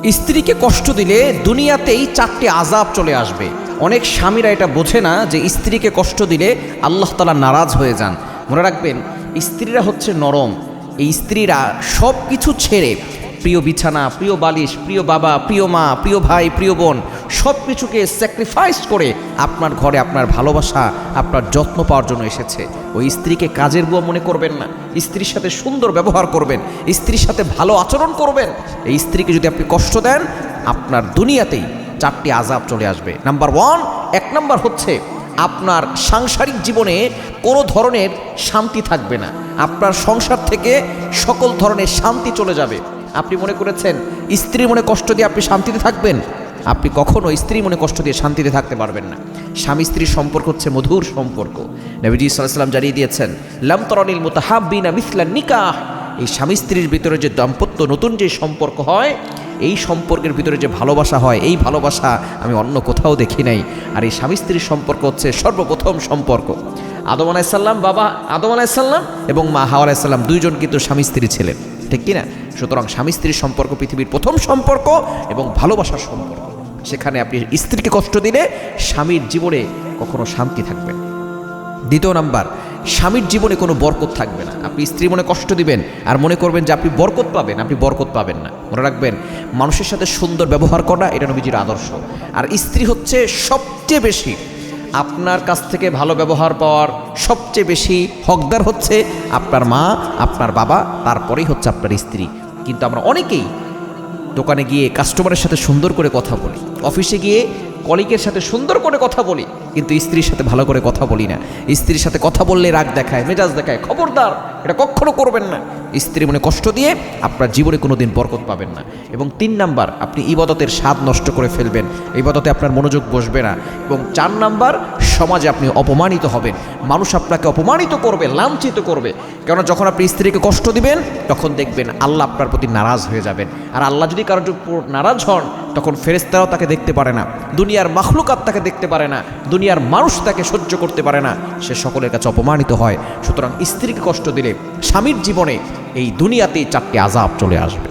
স্ত্রীকে কষ্ট দিলে দুনিয়াতেই 4টি আযাব চলে আসবে। অনেক স্বামীরা এটা বোঝে না যে স্ত্রীকে কষ্ট দিলে আল্লাহ তাআলা নারাজ হয়ে যান। মনে রাখবেন, স্ত্রীরা হচ্ছে নরম। এই স্ত্রীরা সব কিছু ছেড়ে প্রিয় বিছানা, প্রিয় বালিশ, প্রিয় বাবা, প্রিয় মা, প্রিয় ভাই, প্রিয় বোন সব কিছুকে স্যাক্রিফাইস করে আপনার ঘরে আপনার ভালোবাসা, আপনার যত্ন পাওয়ার জন্য এসেছে। ওই স্ত্রীকে কাজের বুয়া মনে করবেন না। স্ত্রীর সাথে সুন্দর ব্যবহার করবেন, স্ত্রীর সাথে ভালো আচরণ করবেন। এই স্ত্রীকে যদি আপনি কষ্ট দেন, আপনার দুনিয়াতেই 4টি আযাব চলে আসবে। নাম্বার 1, 1 নম্বর হচ্ছে আপনার সাংসারিক জীবনে কোনো ধরনের শান্তি থাকবে না। আপনার সংসার থেকে সকল ধরনের শান্তি চলে যাবে। আপনি মনে করেছেন স্ত্রীর মনে কষ্ট দিয়ে আপনি শান্তিতে থাকবেন? আপনি কখনো স্ত্রীর মনে কষ্ট দিয়ে শান্তিতে থাকতে পারবেন না। স্বামী স্ত্রীর সম্পর্ক হচ্ছে মধুর সম্পর্ক। নবীজি সাল্লাল্লাহু আলাইহি ওয়াসাল্লাম জানিয়ে দিয়েছেন, লাম তারানিল মুতাহাব্বিনা মিসলান নিকাহ। এই স্বামী স্ত্রীর ভিতরে যে দাম্পত্য নতুন যে সম্পর্ক হয়, এই সম্পর্কের ভিতরে যে ভালোবাসা হয়, এই ভালোবাসা আমি অন্য কোথাও দেখি নাই। আর এই স্বামী স্ত্রীর সম্পর্ক হচ্ছে সর্বপ্রথম সম্পর্ক। আদম আলাইহিস সালাম, বাবা আদম আলাইহিস সালাম এবং মা হাওয়া আলাইহিস সালাম দুইজন কিন্তু স্বামী স্ত্রী ছিলেন, ঠিক কিনা? সুতরাং স্বামী স্ত্রীর সম্পর্ক পৃথিবীর প্রথম সম্পর্ক এবং ভালোবাসার সম্পর্ক। সেখানে আপনি স্ত্রীকে কষ্ট দিলে স্বামীর জীবনে কখনো শান্তি থাকবে না। 2 নাম্বার, স্বামীর জীবনে কোনো বরকত থাকবে না। আপনি স্ত্রীর মনে কষ্ট দিবেন আর মনে করবেন যে আপনি বরকত পাবেন, আপনি বরকত পাবেন না। মনে রাখবেন, মানুষের সাথে সুন্দর ব্যবহার করা এটা নবীজির আদর্শ। আর স্ত্রী হচ্ছে সবচেয়ে বেশি আপনার কাছ থেকে ভালো ব্যবহার পাওয়ার সবচেয়ে বেশি হকদার হচ্ছে আপনার মা, আপনার বাবা, তারপরেই হচ্ছে আপনার স্ত্রী। কিন্তু আমরা অনেকেই দোকানে গিয়ে কাস্টমারের সাথে সুন্দর করে কথা বলি, অফিসে গিয়ে কলিগের সাথে সুন্দর করে কথা বলি, কিন্তু স্ত্রীর সাথে ভালো করে কথা বলি না। স্ত্রীর সাথে কথা বললে রাগ দেখায়, মেজাজ দেখায়। খবরদার, এটা কখনো করবেন না। স্ত্রী মনে কষ্ট দিয়ে আপনার জীবনে কোনো দিন বরকত পাবেন না। এবং 3 নাম্বার, আপনি ইবাদতের স্বাদ নষ্ট করে ফেলবেন, ইবাদতে আপনার মনোযোগ বসবে না। এবং 4 নাম্বার, সমাজে আপনি অপমানিত হবেন। মানুষ আপনাকে অপমানিত করবে, লাঞ্ছিত করবে। কেননা যখন আপনি স্ত্রীকে কষ্ট দিবেন, তখন দেখবেন আল্লাহ আপনার প্রতি নারাজ হয়ে যাবেন। আর আল্লাহ যদি কারোর উপর নারাজ হন, তখন ফেরেশতারাও তাকে দেখতে পারে না, দুনিয়ার মাখলুকাত তাকে দেখতে পারে না, দুনিয়ার মানুষ তাকে সহ্য করতে পারে না। সে সকলের কাছে অপমানিত হয়। সুতরাং স্ত্রীকে কষ্ট দিলে স্বামীর জীবনে এই দুনিয়াতেই 4টি আযাব চলে আসবে।